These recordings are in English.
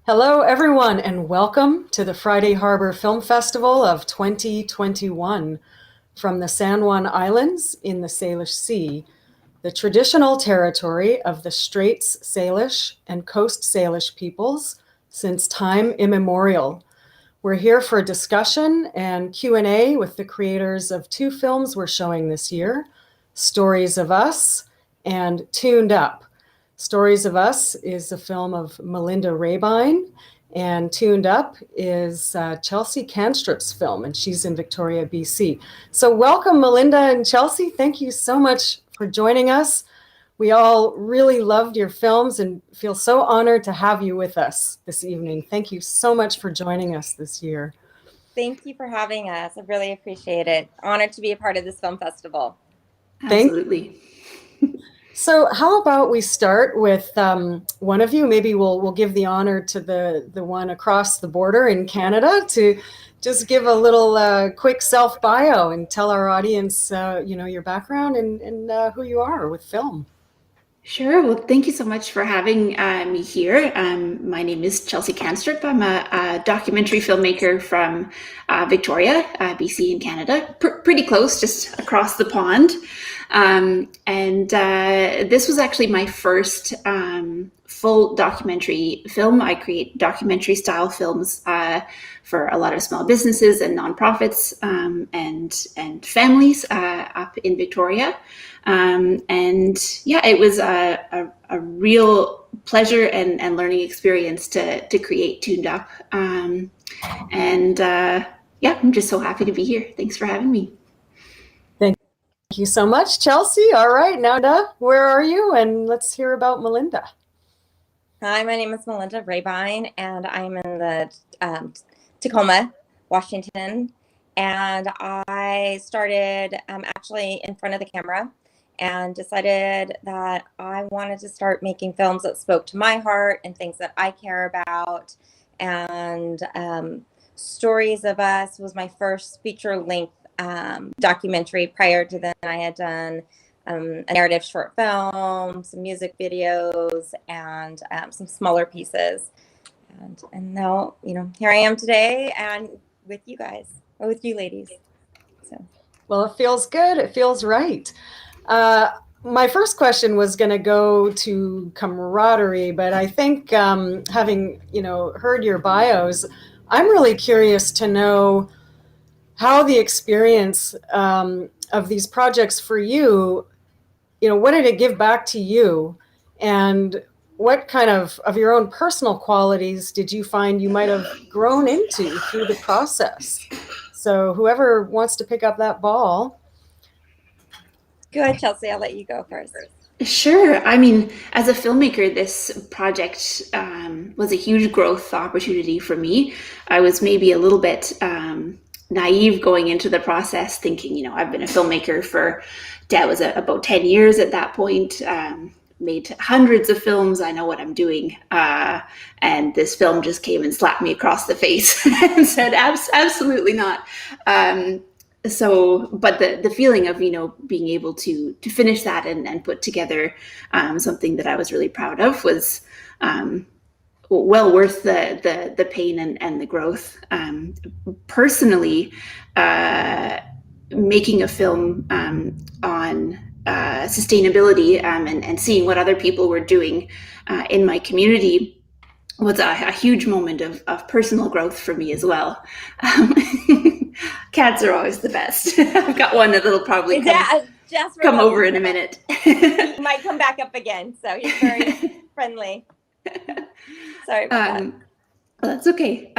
Hello, everyone, and welcome to the Friday Harbor Film Festival of 2021 from the San Juan Islands in the Salish Sea, the traditional territory of the Straits Salish and Coast Salish peoples since time immemorial. We're here for a discussion and Q&A with the creators of two films we're showing this year, Stories of Us and Tuned Up. Stories of Us is a film of Melinda Raebyne, and Tuned Up is Chelsea Kanstrup's film, and she's in Victoria, BC. So welcome, Melinda and Chelsea. Thank you so much for joining us. We all really loved your films and feel so honored to have you with us this evening. Thank you so much for joining us this year. Thank you for having us. I really appreciate it. Honored to be a part of this film festival. Absolutely. So how about we start with one of you? Maybe we'll give the honor to the one across the border in Canada to just give a little quick self-bio and tell our audience, your background and who you are with film. Sure. Well, thank you so much for having me here. My name is Chelsea Kanstrup. I'm a documentary filmmaker from Victoria, BC in Canada, pretty close, just across the pond. And this was actually my first full documentary film. I create documentary style films for a lot of small businesses and nonprofits and families up in Victoria. And yeah, it was a real pleasure and learning experience to create Tuned Up. Yeah, I'm just so happy to be here. Thanks for having me. Thank you so much, Chelsea. All right, now, where are you? And let's hear about Melinda. Hi, my name is Melinda Raebyne, and I'm in the Tacoma, Washington. And I started actually in front of the camera and decided that I wanted to start making films that spoke to my heart and things that I care about. And Stories of Us was my first feature-length documentary. Prior to then, I had done a narrative short film, some music videos, and some smaller pieces. And now, here I am today and with you guys, or with you ladies. So. Well, it feels good. It feels right. My first question was going to go to camaraderie, but I think having heard your bios, I'm really curious to know how the experience of these projects for you, what did it give back to you, and what kind of your own personal qualities did you find you might have grown into through the process? So whoever wants to pick up that ball. Go ahead, Chelsea. I'll let you go first. Sure. I mean, as a filmmaker, this project was a huge growth opportunity for me. I was maybe a little bit naive going into the process, thinking, I've been a filmmaker for, that was about 10 years at that point, made hundreds of films. I know what I'm doing. And this film just came and slapped me across the face and said, absolutely not. But the feeling of, being able to finish that and put together something that I was really proud of was well worth the pain and the growth. Personally, making a film on sustainability and seeing what other people were doing in my community was a huge moment of personal growth for me as well. Cats are always the best. I've got one that'll probably come over in a minute. He might come back up again, so he's very friendly. Sorry about that. Well, that's okay.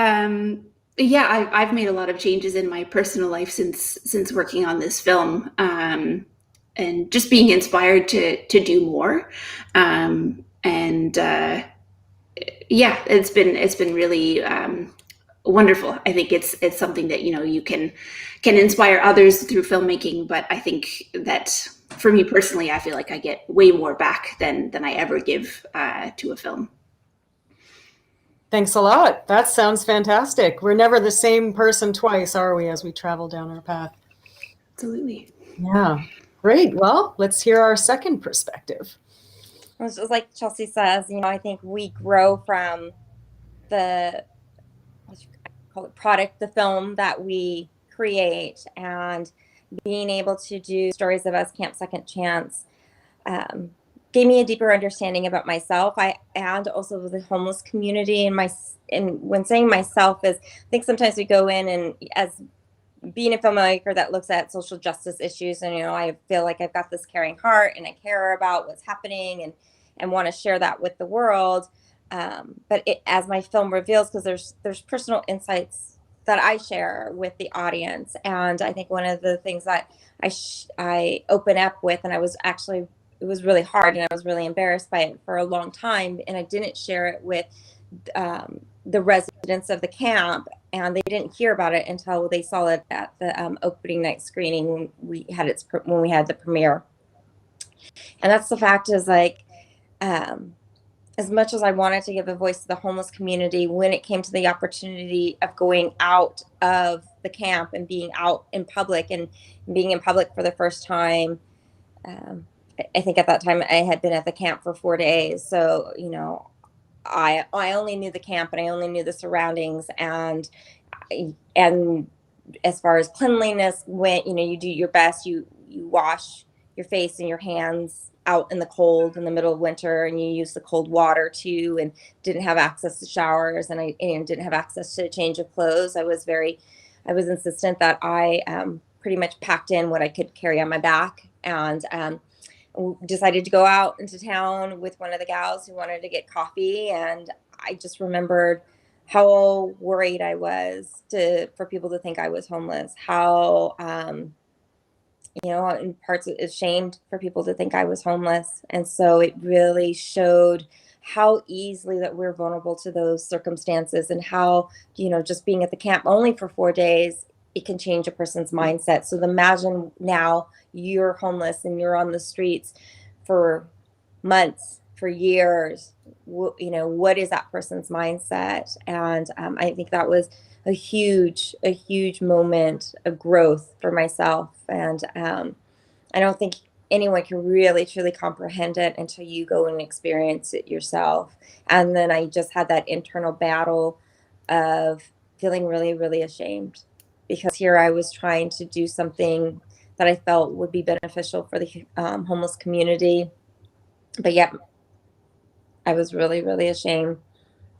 Yeah, I've made a lot of changes in my personal life since working on this film, and just being inspired to do more. Yeah, it's been really wonderful. I think it's something that you can inspire others through filmmaking, but I think that for me personally, I feel like I get way more back than I ever give to a film. Thanks a lot. That sounds fantastic. We're never the same person twice, are we, as we travel down our path? Absolutely. Yeah, great. Well, let's hear our second perspective. It's just like Chelsea says, I think we grow from the call it product, the film that we create, and being able to do Stories of Us Camp Second Chance gave me a deeper understanding about myself. And also the homeless community, and when saying myself is, I think sometimes we go in and as being a filmmaker that looks at social justice issues, and I feel like I've got this caring heart and I care about what's happening and want to share that with the world. But as my film reveals, because there's personal insights that I share with the audience, and I think one of the things that I open up with, and it was really hard, and I was really embarrassed by it for a long time, and I didn't share it with the residents of the camp, and they didn't hear about it until they saw it at the opening night screening when we had the premiere. And that's the fact is, like, as much as I wanted to give a voice to the homeless community, when it came to the opportunity of going out of the camp and being out in public and being in public for the first time, I think at that time I had been at the camp for 4 days. So, I only knew the camp and I only knew the surroundings, and as far as cleanliness went, you do your best. You wash your face and your hands out in the cold in the middle of winter, and you use the cold water too, and didn't have access to showers, and I didn't have access to a change of clothes. I was insistent that I pretty much packed in what I could carry on my back, and decided to go out into town with one of the gals who wanted to get coffee. And I just remembered how worried I was for people to think I was homeless, how in parts ashamed for people to think I was homeless. And so it really showed how easily that we're vulnerable to those circumstances, and how, just being at the camp only for 4 days, it can change a person's mindset. So imagine now you're homeless and you're on the streets for months, for years. What is that person's mindset? And I think that was a huge moment of growth for myself. And I don't think anyone can really truly comprehend it until you go and experience it yourself. And then I just had that internal battle of feeling really, really ashamed, because here I was trying to do something that I felt would be beneficial for the homeless community, but yet I was really, really ashamed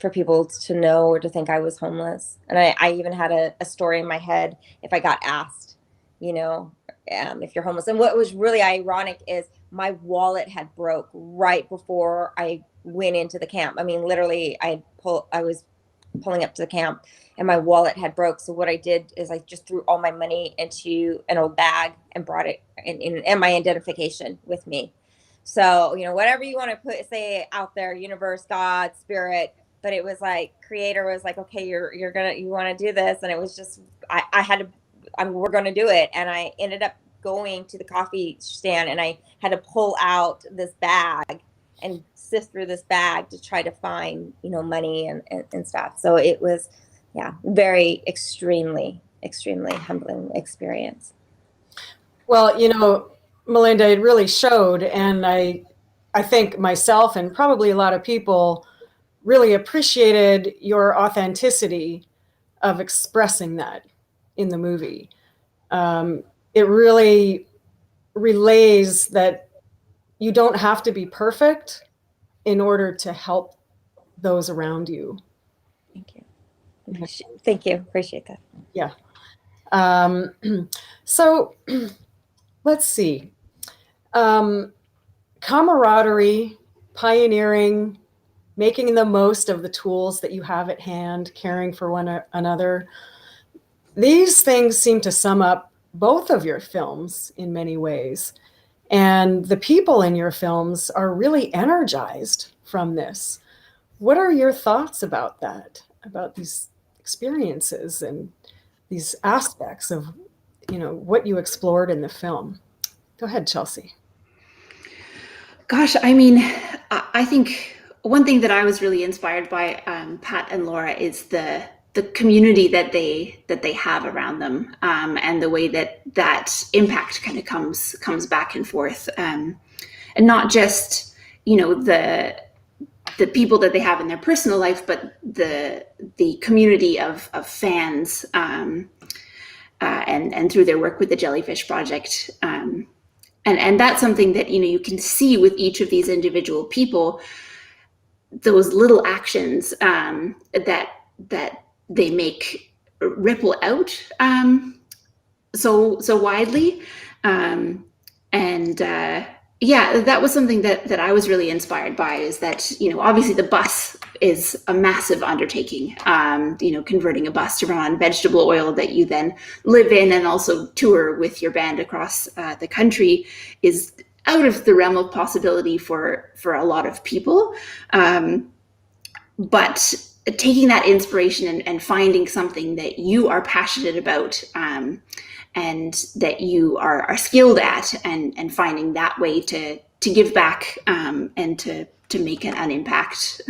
for people to know or to think I was homeless. And I even had a story in my head, if I got asked, if you're homeless. And what was really ironic is my wallet had broke right before I went into the camp. I mean, literally, I was pulling up to the camp and my wallet had broke. So what I did is I just threw all my money into an old bag and brought it and my identification with me. So, whatever you want to say out there, universe, God, spirit, but it was like, creator was like, okay, you want to do this. And it was just, we're going to do it. And I ended up going to the coffee stand, and I had to pull out this bag and sift through this bag to try to find, money and stuff. So it was, very extremely humbling experience. Well, Melinda, it really showed. And I think myself and probably a lot of people really appreciated your authenticity of expressing that in the movie. It really relays that you don't have to be perfect in order to help those around you. Thank you. Thank you. Appreciate that. Yeah. So let's see. Camaraderie, pioneering, making the most of the tools that you have at hand, caring for one another. These things seem to sum up both of your films in many ways. And the people in your films are really energized from this. What are your thoughts about that, about these experiences and these aspects of, what you explored in the film? Go ahead, Chelsea. Gosh, I mean, I think one thing that I was really inspired by, Pat and Laura, is the community that they have around them, and the way that impact kind of comes back and forth, and not just the the people that they have in their personal life, but the community of fans, and through their work with the Jellyfish Project. And that's something that, you can see with each of these individual people, those little actions that they make ripple out so widely. Yeah, that was something that I was really inspired by, is that, obviously the bus is a massive undertaking. Converting a bus to run on vegetable oil that you then live in and also tour with your band across the country is out of the realm of possibility for a lot of people. But taking that inspiration and finding something that you are passionate about, and that you are skilled at, and finding that way to give back, and to make an impact.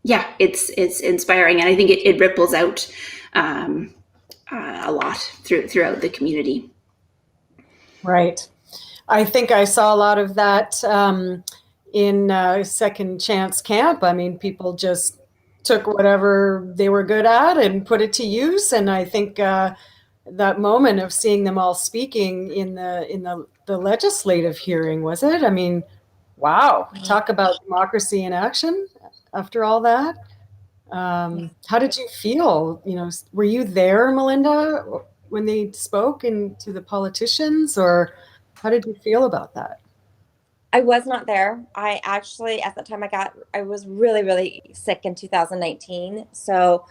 It's inspiring, and I think it ripples out a lot throughout the community. Right. I think I saw a lot of that in Second Chance Camp. I mean, people just took whatever they were good at and put it to use, and I think that moment of seeing them all speaking in the legislative hearing, was it? I mean, wow, talk about democracy in action after all that. How did you feel? Were you there, Melinda, when they spoke to the politicians, or how did you feel about that? I was not there. I actually, at the time I was really, really sick in 2019. So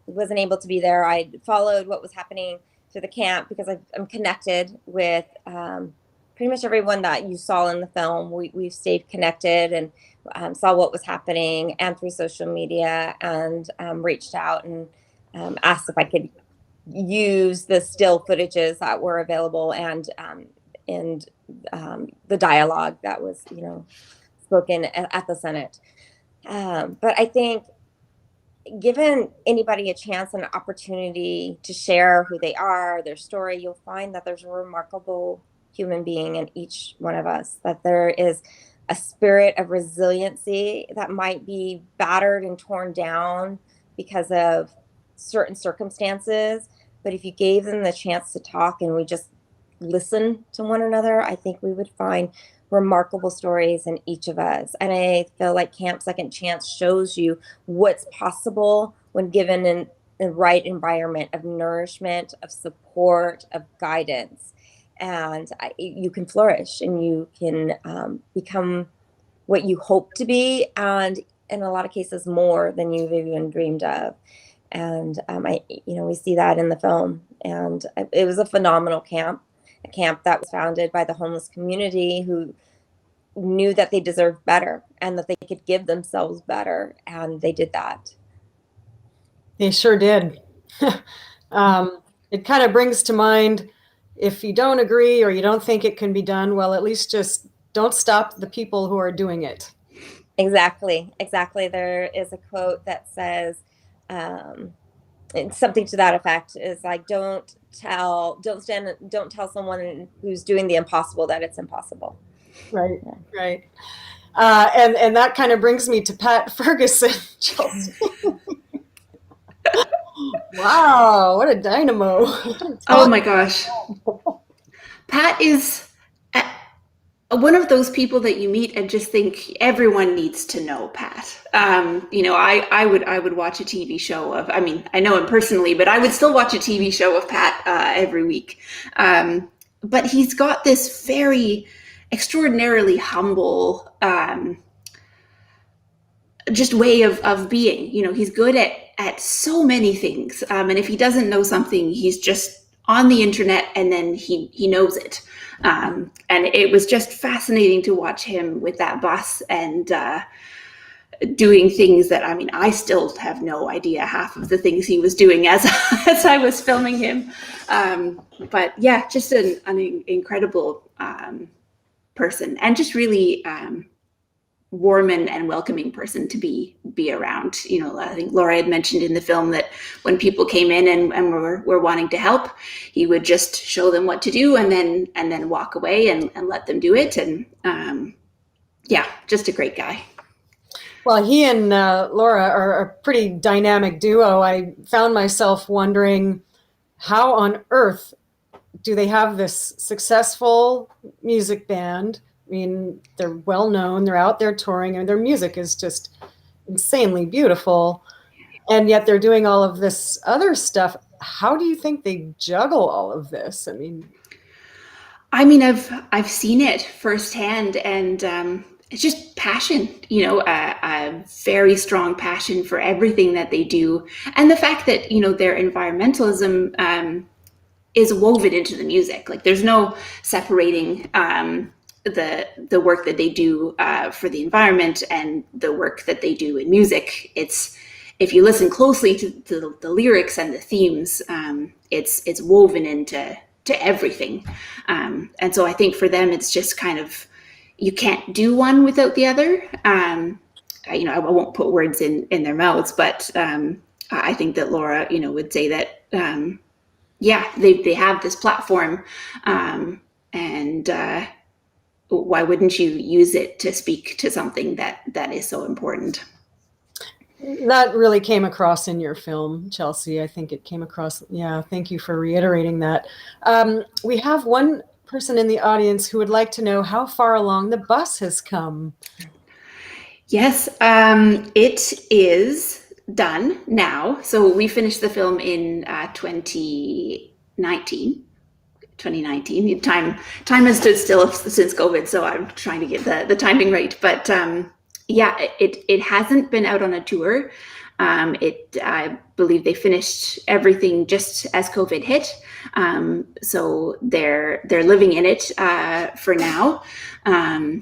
wasn't able to be there. I followed what was happening through the camp because I'm connected with pretty much everyone that you saw in the film. We've stayed connected and saw what was happening, and through social media, and reached out and asked if I could use the still footages that were available, and the dialogue that was, spoken at the Senate. But I think given anybody a chance and an opportunity to share who they are, their story, you'll find that there's a remarkable human being in each one of us, that there is a spirit of resiliency that might be battered and torn down because of certain circumstances. But if you gave them the chance to talk and we just listen to one another, I think we would find remarkable stories in each of us. And I feel like Camp Second Chance shows you what's possible when given in the right environment of nourishment, of support, of guidance. And you can flourish, and you can become what you hope to be, and in a lot of cases more than you've even dreamed of. And we see that in the film. And it was a phenomenal camp. A camp that was founded by the homeless community who knew that they deserved better and that they could give themselves better. And they did that. They sure did. It kind of brings to mind, if you don't agree or you don't think it can be done, well, at least just don't stop the people who are doing it. Exactly. There is a quote that says, it's something to that effect, is like, don't tell someone who's doing the impossible that it's impossible. Right. And that kind of brings me to Pat Ferguson. Wow, what a dynamo. Oh my gosh. Pat is one of those people that you meet and just think everyone needs to know Pat. I would watch a TV show of, I know him personally, but I would still watch a TV show of Pat every week. But he's got this very extraordinarily humble, just way of being. He's good at so many things. And if he doesn't know something, he's just on the internet and then he knows it. And it was just fascinating to watch him with that bus and doing things that, I still have no idea half of the things he was doing as I was filming him. But yeah, just an incredible person, and just really warm and welcoming person to be around. I think Laura had mentioned in the film that when people came in and were wanting to help, he would just show them what to do and then walk away and let them do it. And just a great guy. Well, he and Laura are a pretty dynamic duo. I found myself wondering how on earth do they have this successful music band? I mean, they're well known, they're out there touring, and their music is just insanely beautiful. And yet they're doing all of this other stuff. How do you think they juggle all of this? I mean, I've seen it firsthand, and it's just passion. A very strong passion for everything that they do, and the fact that their environmentalism is woven into the music. Like, there's no separating the work that they do for the environment and the work that they do in music. It's, if you listen closely to the lyrics and the themes, it's woven into everything. And so I think for them, it's just kind of, you can't do one without the other. I won't put words in their mouths, but I think that Laura, would say that, they have this platform, and why wouldn't you use it to speak to something that is so important? That really came across in your film, Chelsea. I think it came across. Yeah, thank you for reiterating that. We have one person in the audience who would like to know how far along the bus has come. Yes, it is done now. So we finished the film in 2019. Time has stood still since COVID, so I'm trying to get the timing right. But it hasn't been out on a tour. I believe they finished everything just as COVID hit. So they're living in it for now. I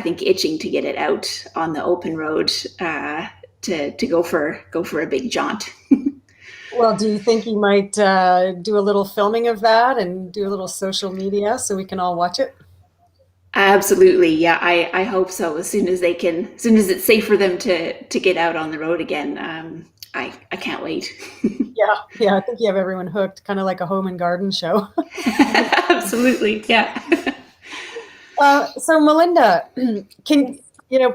think itching to get it out on the open road to go for a big jaunt. Well, do you think you might do a little filming of that and do a little social media so we can all watch it? Absolutely. Yeah, I hope so. As soon as it's safe for them to get out on the road again. I can't wait. Yeah, I think you have everyone hooked, kind of like a home and garden show. Absolutely. Yeah. So Melinda,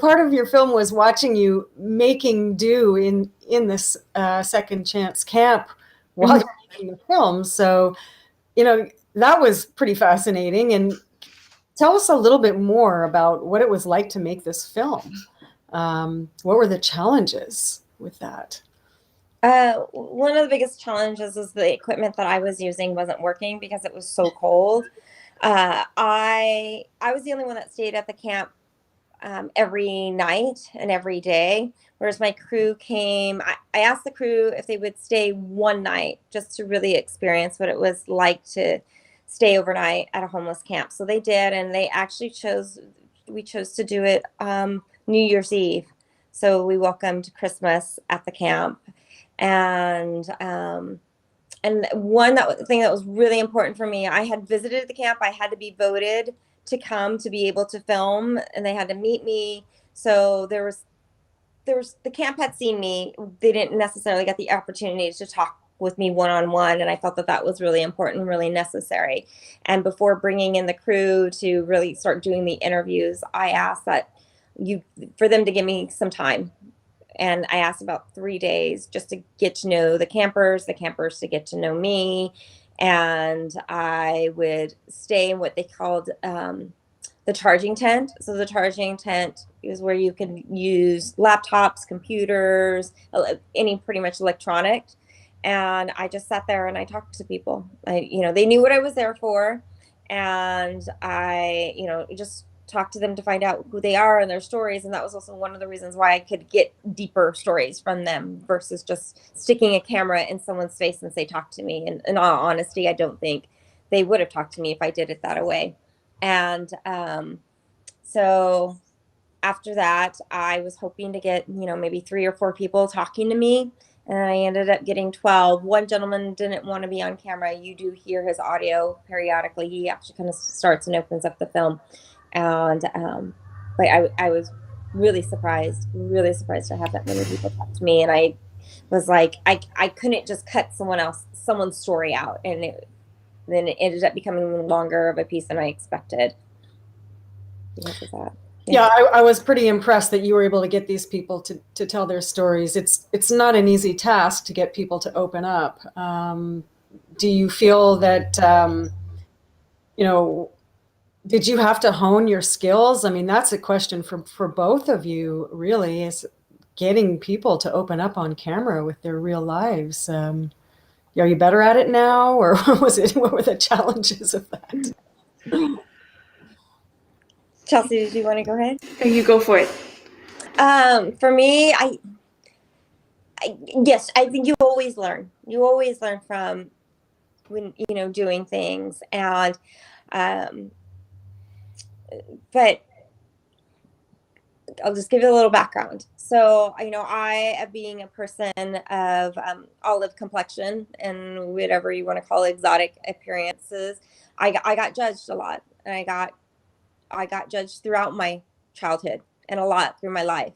part of your film was watching you making do in this second chance camp while you're making the film. So, that was pretty fascinating. And tell us a little bit more about what it was like to make this film. What were the challenges with that? One of the biggest challenges is the equipment that I was using wasn't working because it was so cold. I was the only one that stayed at the camp every night and every day, whereas my crew came. I asked the crew if they would stay one night just to really experience what it was like to stay overnight at a homeless camp. So they did, and they actually chose to do it New Year's Eve. So we welcomed Christmas at the camp. And one thing that was really important for me, I had visited the camp. I had to be voted to come to be able to film, and they had to meet me. So there was the camp had seen me. They didn't necessarily get the opportunity to talk with me one-on-one, and I felt that was really important and really necessary. And before bringing in the crew to really start doing the interviews, I asked for them to give me some time. And I asked about 3 days just to get to know the campers to get to know me. And I would stay in what they called the charging tent. So the charging tent is where you can use laptops, computers, any pretty much electronic. And I just sat there and I talked to people. They knew what I was there for. And I, just talk to them to find out who they are and their stories. And that was also one of the reasons why I could get deeper stories from them versus just sticking a camera in someone's face and say, talk to me. And in all honesty, I don't think they would have talked to me if I did it that way. And so after that, I was hoping to get, maybe 3 or 4 people talking to me. And I ended up getting 12. One gentleman didn't want to be on camera. You do hear his audio periodically. He actually kind of starts and opens up the film. And but I was really surprised to have that many people talk to me. And I was like, I couldn't just cut someone's story out. And then it ended up becoming longer of a piece than I expected because of that. Yeah, I was pretty impressed that you were able to get these people to tell their stories. It's not an easy task to get people to open up. Do you feel that, you know, did you have to hone your skills? I mean, that's a question for both of you, really, is getting people to open up on camera with their real lives. Are you better at it now, or what were the challenges of that? Chelsea, did you want to go ahead? You go for it. For me, yes, I think you always learn. You always learn from when, doing things. And, but I'll just give you a little background. So, I, being a person of olive complexion and whatever you want to call it, exotic appearances, I got judged a lot. And I got judged throughout my childhood and a lot through my life.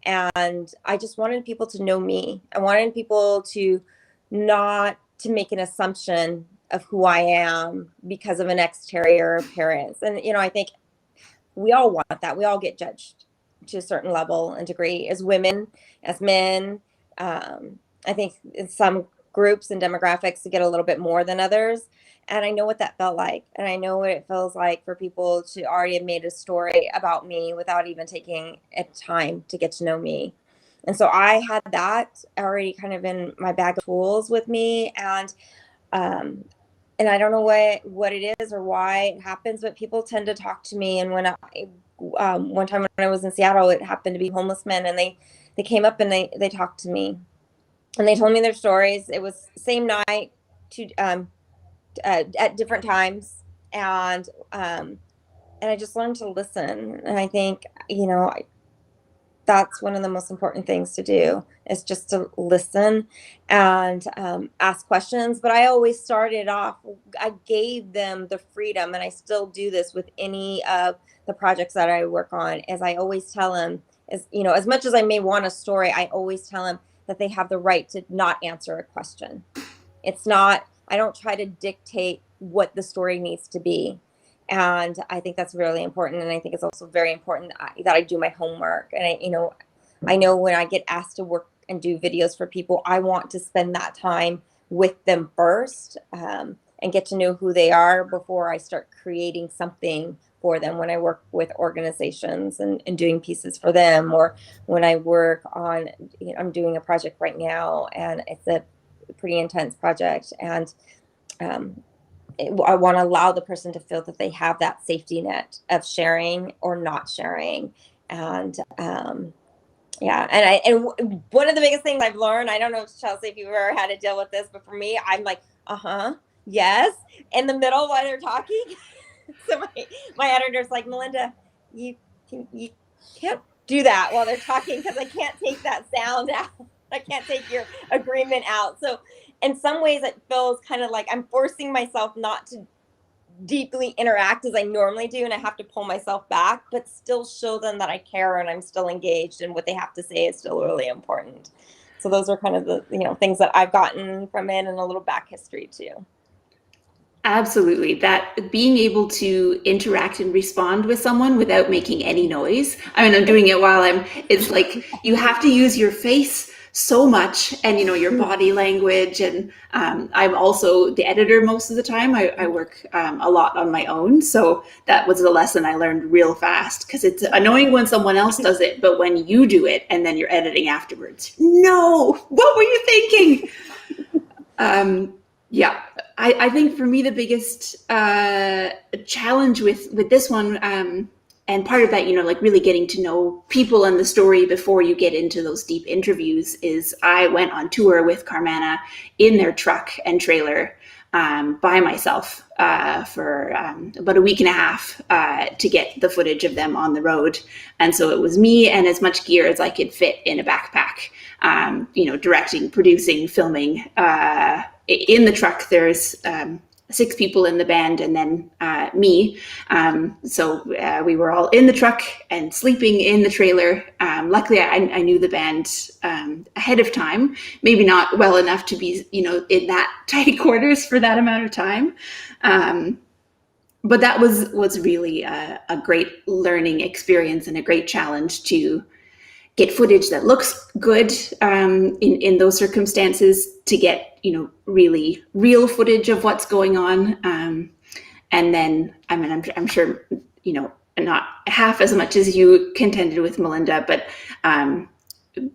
And I just wanted people to know me. I wanted people to not to make an assumption of who I am because of an exterior appearance. And, I think we all want that. We all get judged to a certain level and degree as women, as men. I think in some groups and demographics to get a little bit more than others. And I know what that felt like. And I know what it feels like for people to already have made a story about me without even taking a time to get to know me. And so I had that already kind of in my bag of tools with me. And I don't know what it is or why it happens, but people tend to talk to me. And when one time when I was in Seattle, it happened to be homeless men, and they came up and they talked to me, and they told me their stories. It was same night, at different times, and I just learned to listen. And I think that's one of the most important things to do, is just to listen and ask questions. But I always started off, I gave them the freedom, and I still do this with any of the projects that I work on, as I always tell them, as much as I may want a story, I always tell them that they have the right to not answer a question. It's not, I don't try to dictate what the story needs to be. And I think that's really important. And I think it's also very important that I do my homework. And I know when I get asked to work and do videos for people, I want to spend that time with them first, and get to know who they are before I start creating something for them. When I work with organizations and doing pieces for them, or when I work on, I'm doing a project right now, and it's a pretty intense project. And I want to allow the person to feel that they have that safety net of sharing or not sharing. And yeah, and one of the biggest things I've learned, I don't know, Chelsea, if you've ever had to deal with this, but for me, I'm like, yes, in the middle while they're talking. So my editor's like, Melinda, you can't do that while they're talking, because I can't take that sound out. I can't take your agreement out. So in some ways it feels kind of like I'm forcing myself not to deeply interact as I normally do, and I have to pull myself back, but still show them that I care and I'm still engaged, and what they have to say is still really important. So those are kind of the things that I've gotten from it, and a little back history too. Absolutely. That being able to interact and respond with someone without making any noise. I mean, I'm doing it while it's like you have to use your face so much, and your body language. And I'm also the editor most of the time. I work a lot on my own. So that was a lesson I learned real fast, because it's annoying when someone else does it, but when you do it and then you're editing afterwards, no, what were you thinking? Yeah, I think for me, the biggest challenge with this one, and part of that, like really getting to know people and the story before you get into those deep interviews, is I went on tour with Carmana in their truck and trailer by myself for about a week and a half to get the footage of them on the road. And so it was me and as much gear as I could fit in a backpack, directing, producing, filming. In the truck, there's 6 people in the band, and then me. So we were all in the truck and sleeping in the trailer. Luckily, I knew the band ahead of time, maybe not well enough to be, in that tight quarters for that amount of time. but that was really a great learning experience and a great challenge to get footage that looks good in those circumstances, to get, you know, really real footage of what's going on. And then, I mean, I'm sure, you know, not half as much as you contended with, Melinda, but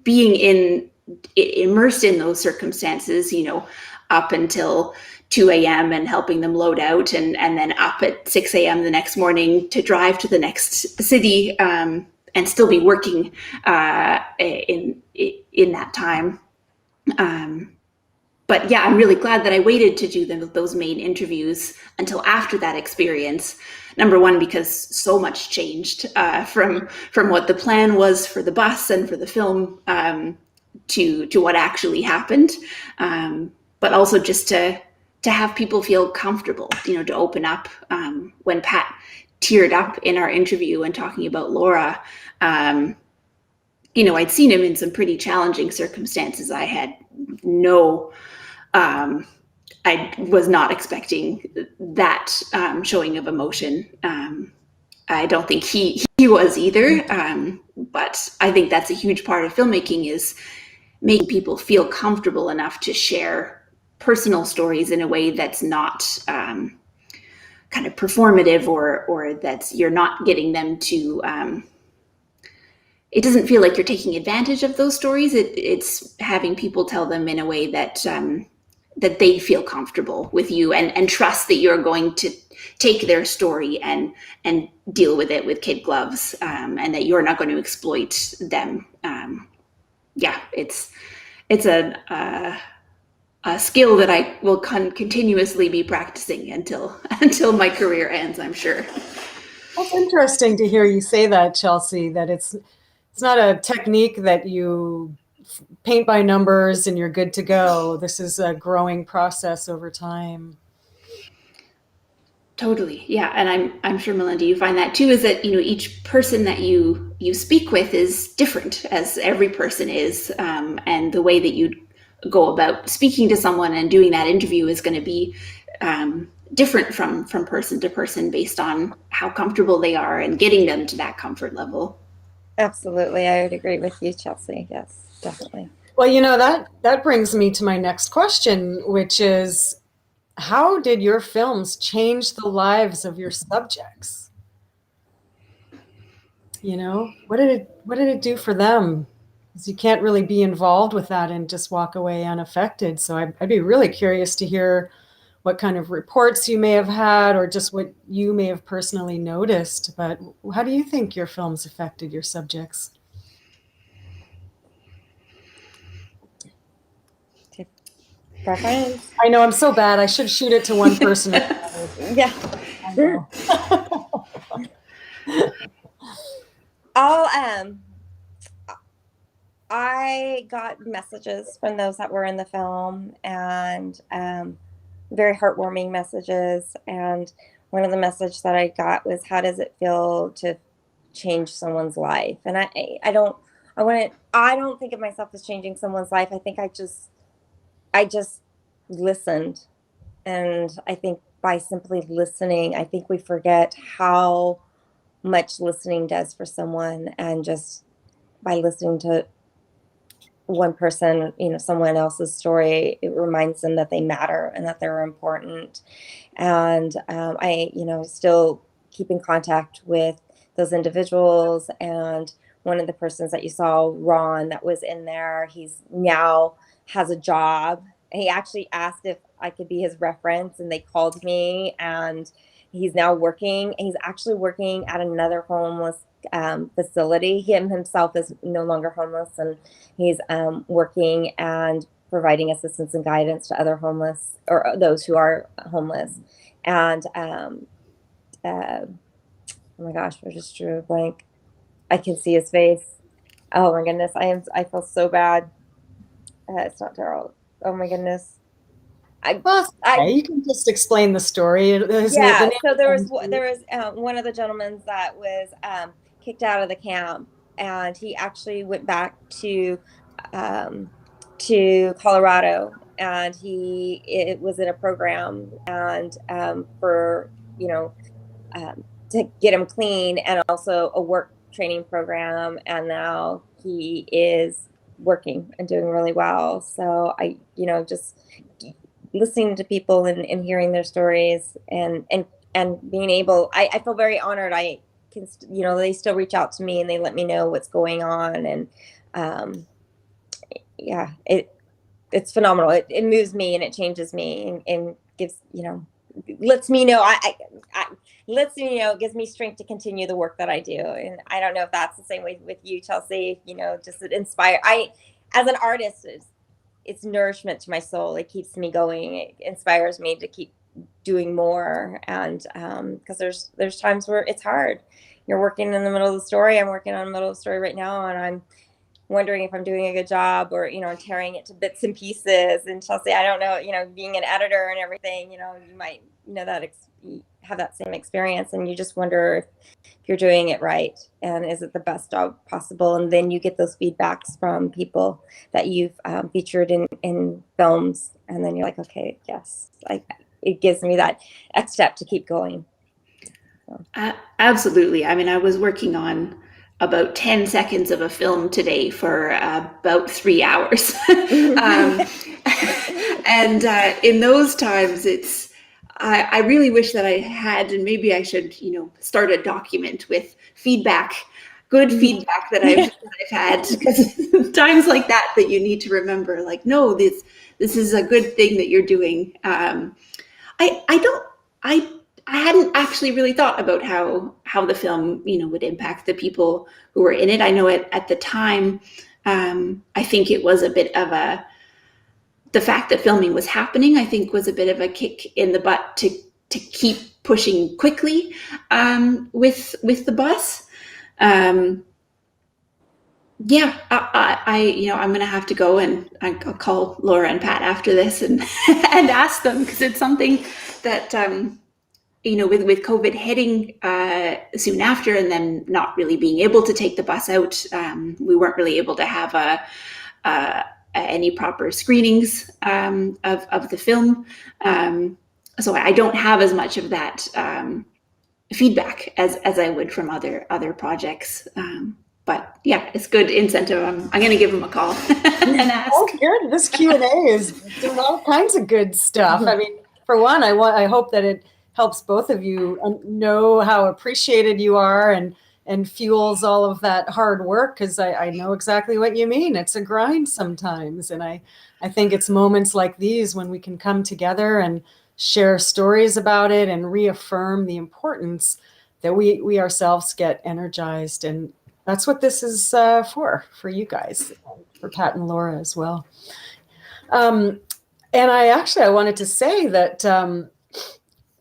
being immersed in those circumstances, you know, up until 2 a.m. and helping them load out, and then up at 6 a.m. the next morning to drive to the next city, and still be working in that time. But yeah, I'm really glad that I waited to do those main interviews until after that experience. Number one, because so much changed from what the plan was for the bus and for the film to what actually happened. But also just to have people feel comfortable, you know, to open up. When Pat teared up in our interview and talking about Laura, you know, I'd seen him in some pretty challenging circumstances. I had I was not expecting that showing of emotion. I don't think he was either. But I think that's a huge part of filmmaking, is making people feel comfortable enough to share personal stories in a way that's not kind of performative, or that's, you're not getting them to, it doesn't feel like you're taking advantage of those stories. It's having people tell them in a way that that they feel comfortable with you, and trust that you're going to take their story and deal with it with kid gloves, and that you're not going to exploit them. Yeah, it's a skill that I will continuously be practicing until my career ends, I'm sure. That's interesting to hear you say that, Chelsea, that it's not a technique that you paint by numbers and you're good to go. This is a growing process over time. Totally. Yeah. And I'm sure, Melinda, you find that too, is that, you know, each person that you speak with is different, as every person is. And the way that you go about speaking to someone and doing that interview is going to be different from person to person, based on how comfortable they are and getting them to that comfort level. Absolutely. I would agree with you, Chelsea. Yes, definitely. Well, you know, that brings me to my next question, which is, how did your films change the lives of your subjects? You know, what did it do for them? Because you can't really be involved with that and just walk away unaffected. So I'd be really curious to hear what kind of reports you may have had, or just what you may have personally noticed. But how do you think your films affected your subjects? Preference? I know I'm so bad. I should shoot it to one person. Yeah. I know. I got messages from those that were in the film, and very heartwarming messages. And one of the messages that I got was, "How does it feel to change someone's life?" And I don't think of myself as changing someone's life. I think I just listened. And I think by simply listening, I think we forget how much listening does for someone. And just by listening to one person, you know, someone else's story, it reminds them that they matter and that they're important. And I, you know, still keep in contact with those individuals. And one of the persons that you saw, Ron, that was in there, he's now has a job. He actually asked if I could be his reference, and they called me, and he's now working. He's actually working at another homeless facility. Him himself is no longer homeless, and he's working and providing assistance and guidance to other homeless, or those who are homeless. And oh my gosh, I just drew a blank. I can see his face. Oh my goodness, I feel so bad. It's not Daryl. Oh my goodness. You can just explain the story. Yeah. So there was one of the gentlemen that was kicked out of the camp, and he actually went back to Colorado, and it was in a program, and for, you know, to get him clean, and also a work training program. And now he is working and doing really well. So I, just listening to people and hearing their stories and being able, I feel very honored. I can, they still reach out to me and they let me know what's going on. And yeah, it's phenomenal. It moves me and it changes me and gives, lets me know, lets me know, it gives me strength to continue the work that I do. And I don't know if that's the same way with you, Chelsea, just inspire. As an artist, it's nourishment to my soul. It keeps me going. It inspires me to keep doing more. And because there's times where it's hard. You're working in the middle of the story. I'm working on the middle of the story right now, and I'm wondering if I'm doing a good job, or tearing it to bits and pieces. And Chelsea, I don't know, being an editor and everything, you might have that same experience, and you just wonder if you're doing it right and is it the best job possible. And then you get those feedbacks from people that you've featured in films, and then you're like, okay, yes, it gives me that next step to keep going. So. Absolutely. I mean, I was working on about 10 seconds of a film today for about 3 hours. And in those times, I really wish that I had, and maybe I should, start a document with feedback, good feedback that I've had, because times like that you need to remember, like, no, this is a good thing that you're doing. I hadn't actually really thought about how the film, would impact the people who were in it. I know at the time, I think it was a bit of the fact that filming was happening, I think, was a bit of a kick in the butt to keep pushing quickly with the bus. Yeah, I'm going to have to go and I'll call Laura and Pat after this and and ask them, because it's something that with COVID hitting soon after, and then not really being able to take the bus out, we weren't really able to have any proper screenings of the film. So I don't have as much of that feedback as I would from other projects. But yeah, it's good incentive. I'm going to give them a call and ask. Oh, good. This Q&A is doing all kinds of good stuff. I mean, for one, I hope that it helps both of you know how appreciated you are and fuels all of that hard work, because I know exactly what you mean. It's a grind sometimes. And I think it's moments like these when we can come together and share stories about it and reaffirm the importance that we ourselves get energized. And that's what this is for you guys, for Pat and Laura as well. And I wanted to say that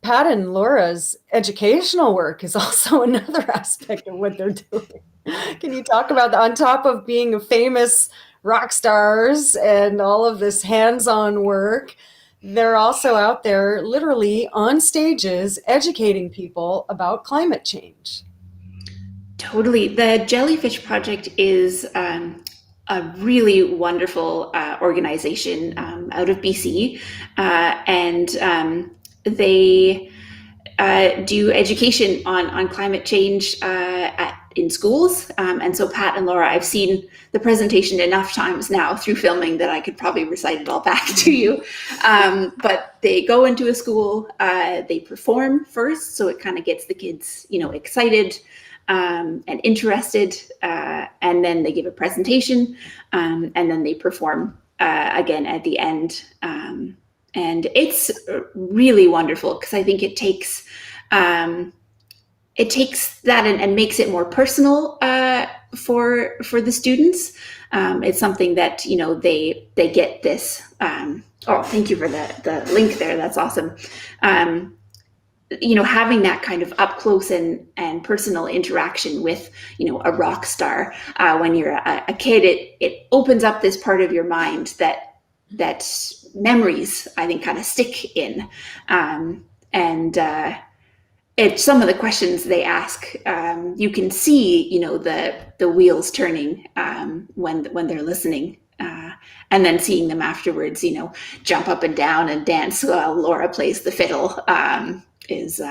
Pat and Laura's educational work is also another aspect of what they're doing. Can you talk about that? On top of being famous rock stars and all of this hands-on work, they're also out there literally on stages educating people about climate change. Totally. The Jellyfish Project is a really wonderful organization out of BC, and they do education on climate change in schools. And so Pat and Laura, I've seen the presentation enough times now through filming that I could probably recite it all back to you. But they go into a school, they perform first, so it kind of gets the kids, excited and interested, and then they give a presentation, and then they perform again at the end. And it's really wonderful, because I think it takes that and makes it more personal for the students. It's something that they get this. Oh, thank you for the link there. That's awesome. Having that kind of up close and personal interaction with, a rock star when you're a kid, it opens up this part of your mind that memories, I think, kind of stick in. It's some of the questions they ask, you can see, the wheels turning when they're listening. And then seeing them afterwards, jump up and down and dance while Laura plays the fiddle, is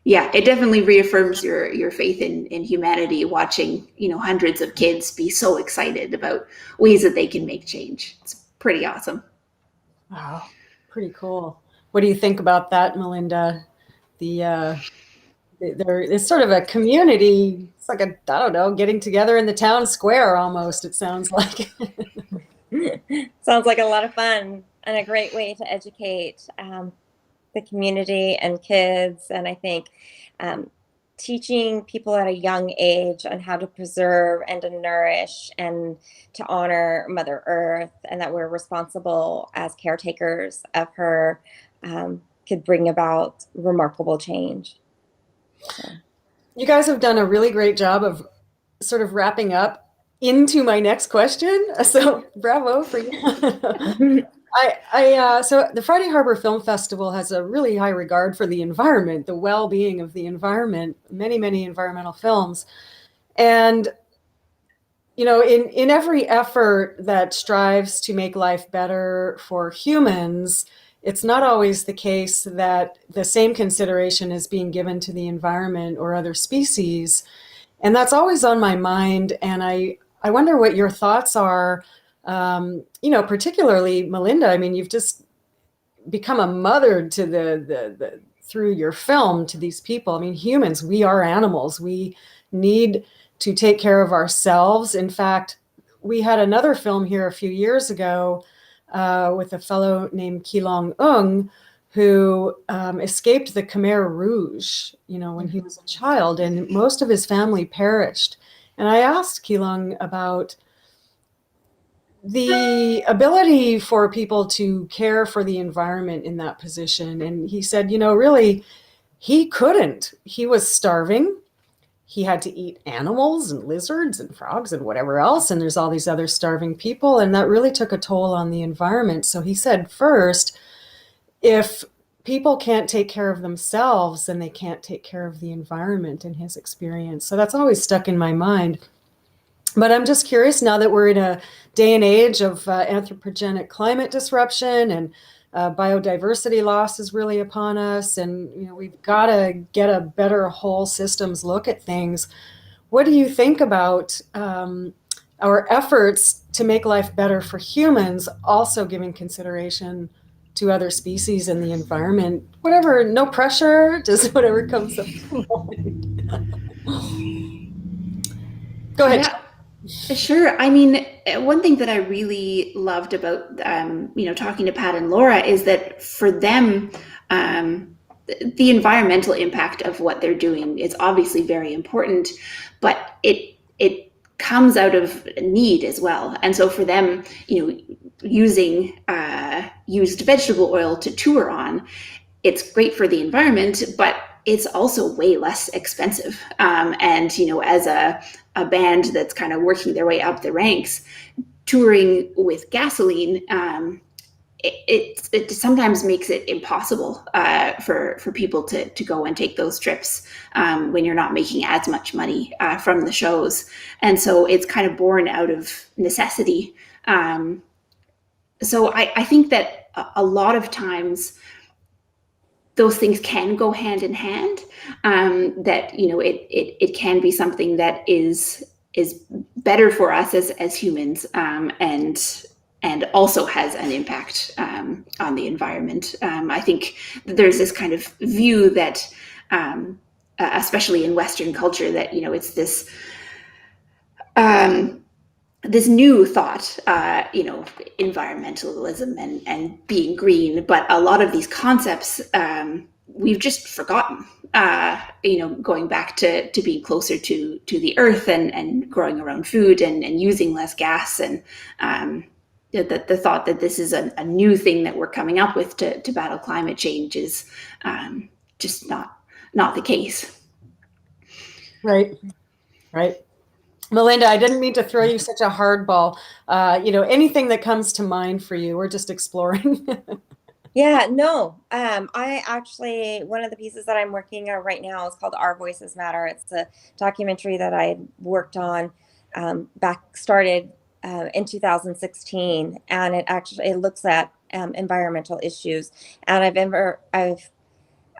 Yeah, it definitely reaffirms your faith in humanity, watching, hundreds of kids be so excited about ways that they can make change. It's pretty awesome. Wow, pretty cool. What do you think about that, Melinda? The there is sort of a community. It's like a, I don't know, getting together in the town square almost, it sounds like. Sounds like a lot of fun and a great way to educate the community and kids. And I think teaching people at a young age on how to preserve and to nourish and to honor Mother Earth, and that we're responsible as caretakers of her, could bring about remarkable change. So. You guys have done a really great job of sort of wrapping up into my next question. So bravo for you. So the Friday Harbor Film Festival has a really high regard for the environment, the well-being of the environment, many environmental films. And, in every effort that strives to make life better for humans, it's not always the case that the same consideration is being given to the environment or other species. And that's always on my mind. And I wonder what your thoughts are. Particularly Melinda, I mean, you've just become a mother to the through your film to these people. I mean, humans, we are animals. We need to take care of ourselves. In fact, we had another film here a few years ago with a fellow named Keelong Ung, who escaped the Khmer Rouge, when he was a child, and most of his family perished. And I asked Keelong about the ability for people to care for the environment in that position. And he said, really, he couldn't. He was starving. He had to eat animals and lizards and frogs and whatever else. And there's all these other starving people. And that really took a toll on the environment. So he said, first, if people can't take care of themselves, then they can't take care of the environment, in his experience. So that's always stuck in my mind. But I'm just curious, now that we're in a day and age of anthropogenic climate disruption and biodiversity loss is really upon us, and we've got to get a better whole systems look at things. What do you think about our efforts to make life better for humans, also giving consideration to other species and the environment? Whatever, no pressure, just whatever comes up to mind. Go ahead. Yeah. Sure. I mean, one thing that I really loved about, talking to Pat and Laura is that for them, the environmental impact of what they're doing is obviously very important, but it comes out of need as well. And so for them, using used vegetable oil to tour on, it's great for the environment, but it's also way less expensive. And, as a band that's kind of working their way up the ranks, touring with gasoline, it sometimes makes it impossible for people to go and take those trips when you're not making as much money from the shows. And so it's kind of born out of necessity. So I think that a lot of times those things can go hand in hand, that it can be something that is better for us as humans, and also has an impact on the environment. I think there's this kind of view that, especially in Western culture, that it's this this new thought, environmentalism and being green, but a lot of these concepts we've just forgotten. Going back to being closer to the earth and growing our own food and using less gas, and the thought that this is a new thing that we're coming up with to battle climate change is just not the case. Right. Melinda, I didn't mean to throw you such a hardball. Anything that comes to mind for you, we're just exploring. Yeah, no. I actually, one of the pieces that I'm working on right now is called Our Voices Matter. It's a documentary that I worked on started in 2016, and it looks at environmental issues. And I've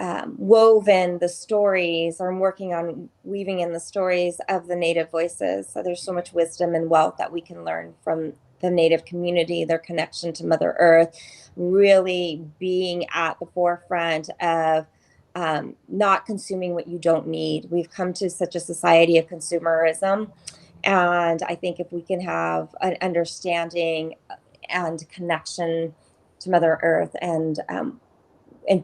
woven the stories, or I'm working on weaving in the stories of the Native voices. So there's so much wisdom and wealth that we can learn from the Native community, their connection to Mother Earth, really being at the forefront of not consuming what you don't need. We've come to such a society of consumerism. And I think if we can have an understanding and connection to Mother Earth and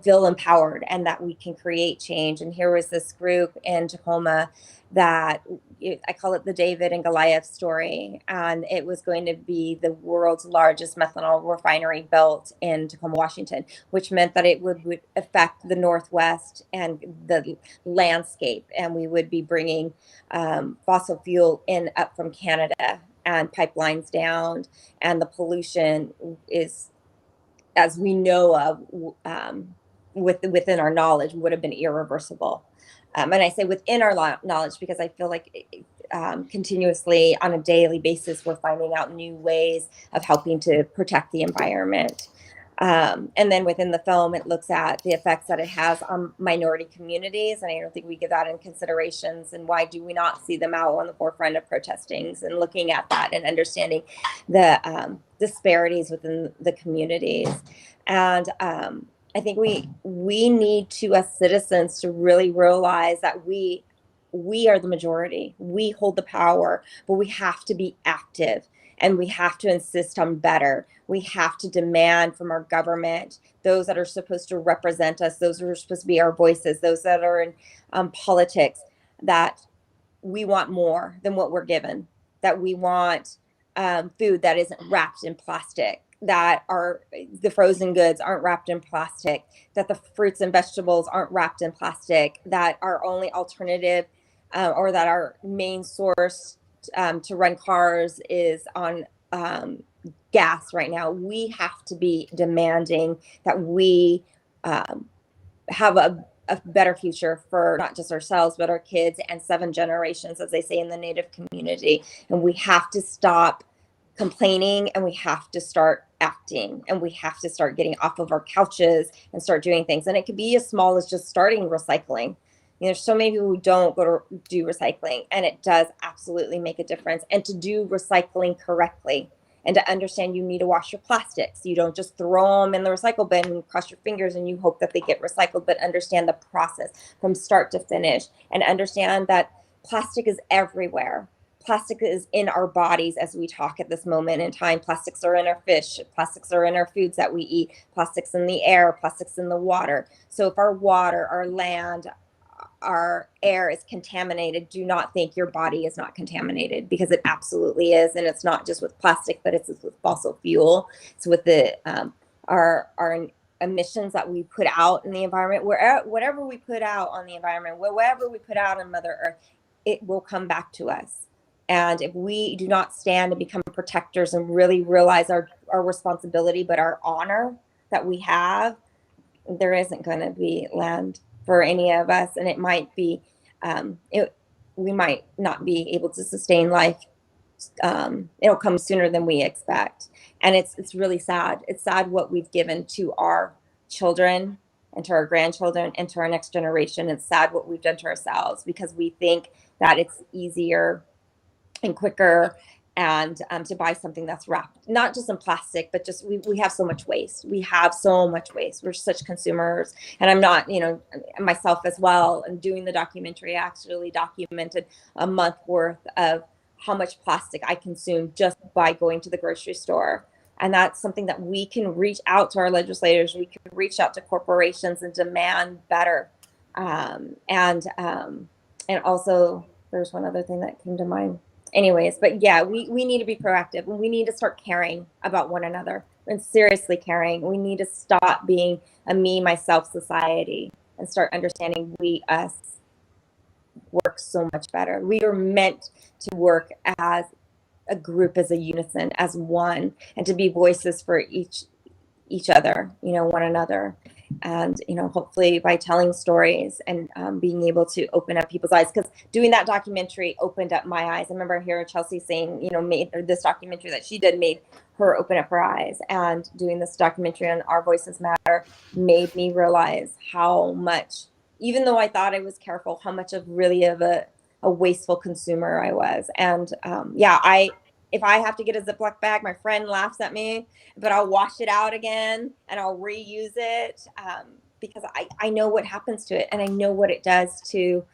feel empowered, and that we can create change. And here was this group in Tacoma that I call it the David and Goliath story. And it was going to be the world's largest methanol refinery built in Tacoma, Washington, which meant that it would affect the Northwest and the landscape. And we would be bringing fossil fuel in up from Canada and pipelines down. And the pollution is, as we know of, within our knowledge, would have been irreversible. And I say within our knowledge because I feel like continuously on a daily basis, we're finding out new ways of helping to protect the environment. And then within the film, it looks at the effects that it has on minority communities. And I don't think we give that in considerations. And why do we not see them out on the forefront of protestings and looking at that and understanding the disparities within the communities. And I think we need to, as citizens, to really realize that we are the majority. We hold the power, but we have to be active. And we have to insist on better. We have to demand from our government, those that are supposed to represent us, those that are supposed to be our voices, those that are in politics, that we want more than what we're given, that we want food that isn't wrapped in plastic, that the frozen goods aren't wrapped in plastic, that the fruits and vegetables aren't wrapped in plastic, that our only alternative or that our main source to run cars is on gas right now. We have to be demanding that we have a better future for not just ourselves, but our kids and 7 generations, as they say in the Native community. And we have to stop complaining, and we have to start acting, and we have to start getting off of our couches and start doing things. And it could be as small as just starting recycling. There's so many people who don't go to do recycling, and it does absolutely make a difference. And to do recycling correctly, and to understand you need to wash your plastics. You don't just throw them in the recycle bin and cross your fingers and you hope that they get recycled, but understand the process from start to finish, and understand that plastic is everywhere. Plastic is in our bodies as we talk at this moment in time. Plastics are in our fish. Plastics are in our foods that we eat. Plastics in the air. Plastics in the water. So if our water, our land, our air is contaminated, do not think your body is not contaminated, because it absolutely is. And it's not just with plastic, but it's with fossil fuel. It's with the our emissions that we put out in the environment. Whatever we put out on the environment, whatever we put out on Mother Earth, it will come back to us. And if we do not stand and become protectors and really realize our responsibility, but our honor that we have, there isn't going to be land for any of us. And it might be, we might not be able to sustain life. It'll come sooner than we expect. And it's really sad. It's sad what we've given to our children and to our grandchildren and to our next generation. It's sad what we've done to ourselves, because we think that it's easier and quicker and to buy something that's wrapped not just in plastic, but just we have so much waste. We have so much waste. We're such consumers. And I'm not, myself as well. And doing the documentary, I actually documented a month worth of how much plastic I consume just by going to the grocery store. And that's something that we can reach out to our legislators. We can reach out to corporations and demand better. And also there's one other thing that came to mind. Anyways, but yeah, we need to be proactive, and we need to start caring about one another, and seriously caring. We need to stop being a me, myself society and start understanding we, us work so much better. We are meant to work as a group, as a unison, as one, and to be voices for each other, one another. And, you know, hopefully by telling stories and being able to open up people's eyes, because doing that documentary opened up my eyes. I remember hearing Chelsea saying, you know, this documentary that she did made her open up her eyes, and doing this documentary on Our Voices Matter made me realize how much, even though I thought I was careful, how much of really of a wasteful consumer I was. And yeah, if I have to get a Ziploc bag, my friend laughs at me, but I'll wash it out again and I'll reuse it, because I know what happens to it, and I know what it does to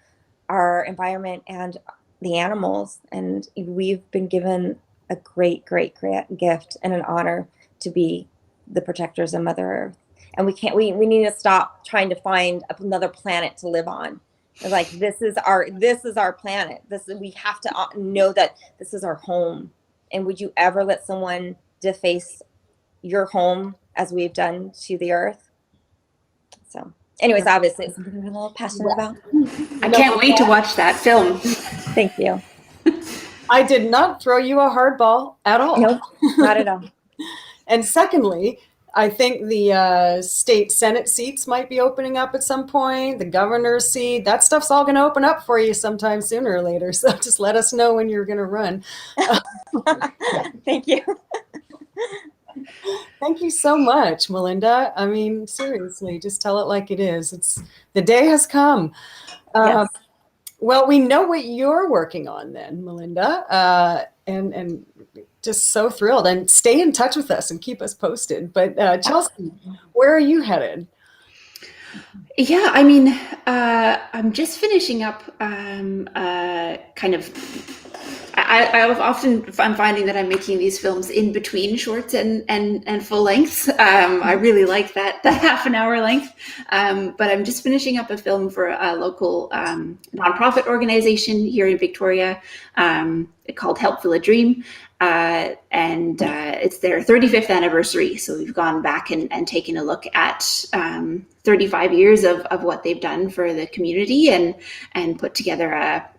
our environment and the animals. And we've been given a great, great, great gift and an honor to be the protectors of Mother Earth. And we need to stop trying to find another planet to live on. Like, this is our planet. We have to know that this is our home. And would you ever let someone deface your home as we've done to the earth? So anyways, obviously it's something I'm a little passionate about. I can't wait to watch that film. Thank you. I did not throw you a hardball at all. Nope, not at all. And secondly, I think the state Senate seats might be opening up at some point, the governor's seat. That stuff's all going to open up for you sometime sooner or later. So just let us know when you're going to run. Thank you. Thank you so much, Melinda. I mean, seriously, just tell it like it is. The day has come. Yes. Well, we know what you're working on then, Melinda, and just so thrilled. And stay in touch with us and keep us posted. But Chelsea, where are you headed? Yeah, I mean, I'm just finishing up kind of. I'm finding that I'm making these films in between shorts and full lengths. I really like that half an hour length. But I'm just finishing up a film for a local nonprofit organization here in Victoria called Help Fill a Dream. And it's their 35th anniversary. So we've gone back and taken a look at 35 years of what they've done for the community and put together a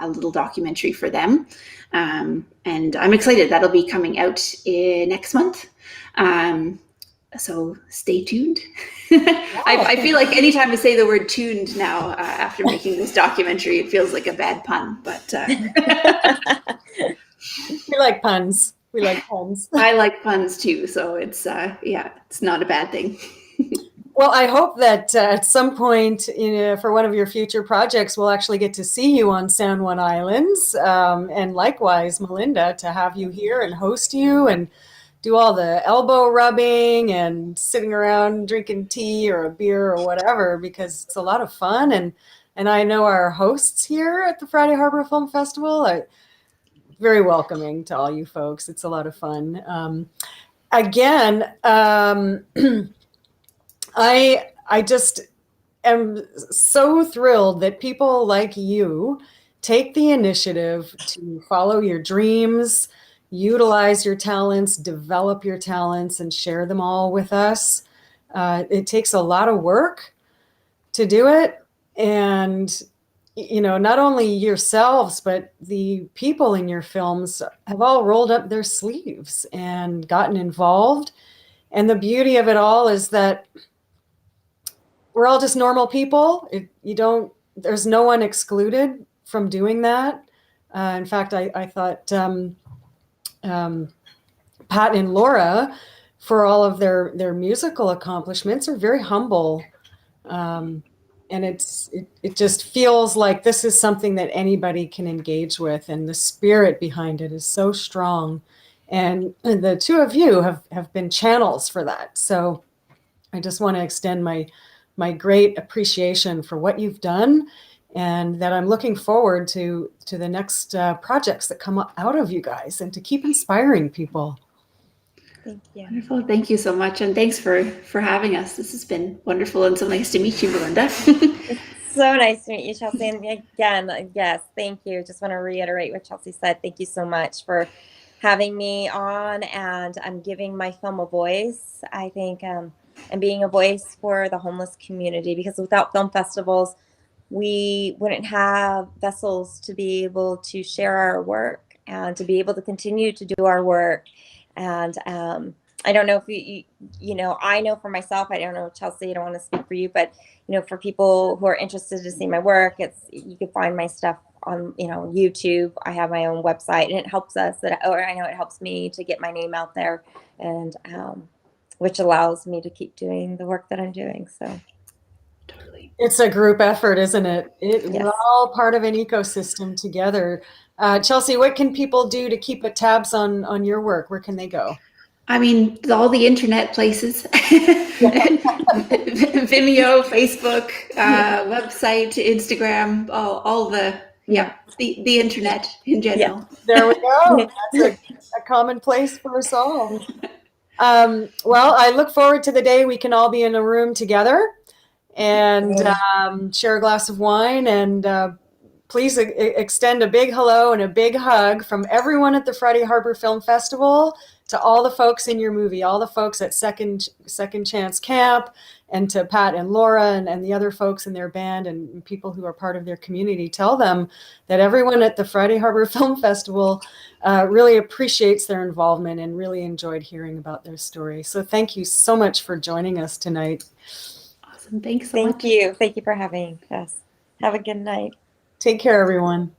little documentary for them. And I'm excited. That'll be coming out next month. So stay tuned. I feel like anytime I say the word tuned now, after making this documentary, it feels like a bad pun, but We like puns. We like puns. I like puns too. So it's not a bad thing. Well, I hope that at some point for one of your future projects, we'll actually get to see you on San Juan Islands. And likewise, Melinda, to have you here and host you and do all the elbow rubbing and sitting around drinking tea or a beer or whatever, because it's a lot of fun. And I know our hosts here at the Friday Harbor Film Festival are very welcoming to all you folks. It's a lot of fun. I just am so thrilled that people like you take the initiative to follow your dreams, utilize your talents, develop your talents, and share them all with us. It takes a lot of work to do it. And, not only yourselves, but the people in your films have all rolled up their sleeves and gotten involved. And the beauty of it all is that we're all just normal people. There's no one excluded from doing that. In fact, I thought Pat and Laura, for all of their musical accomplishments, are very humble. And it just feels like this is something that anybody can engage with. And the spirit behind it is so strong. And the two of you have been channels for that. So I just want to extend my great appreciation for what you've done, and that I'm looking forward to the next projects that come out of you guys, and to keep inspiring people. Thank you. Wonderful. Thank you so much. And thanks for having us. This has been wonderful and so nice to meet you, Melinda. So nice to meet you, Chelsea. And again, yes, thank you. Just want to reiterate what Chelsea said. Thank you so much for having me on, and I'm giving my film a voice, I think, and being a voice for the homeless community, because without film festivals, we wouldn't have vessels to be able to share our work and to be able to continue to do our work. And I don't know if you know, I know for myself, I don't know, Chelsea, I don't want to speak for you, but, you know, for people who are interested to see my work, you can find my stuff on, you know, YouTube. I have my own website, and it helps us or I know it helps me to get my name out there, and which allows me to keep doing the work that I'm doing. So Totally. It's a group effort, isn't it? yes. We're all part of an ecosystem together. Chelsea, what can people do to keep tabs on your work? Where can they go? I mean, all the internet places, Vimeo, Facebook, website, Instagram, all the internet in general. There we go. That's a common place for us all. Well, I look forward to the day we can all be in a room together and share a glass of wine, and please extend a big hello and a big hug from everyone at the Friday Harbor Film Festival to all the folks in your movie, all the folks at Second Chance Camp, and to Pat and Laura and the other folks in their band and people who are part of their community. Tell them that everyone at the Friday Harbor Film Festival really appreciates their involvement and really enjoyed hearing about their story. So thank you so much for joining us tonight. Awesome. Thanks so much. Thank you. Thank you for having us. Have a good night. Take care, everyone.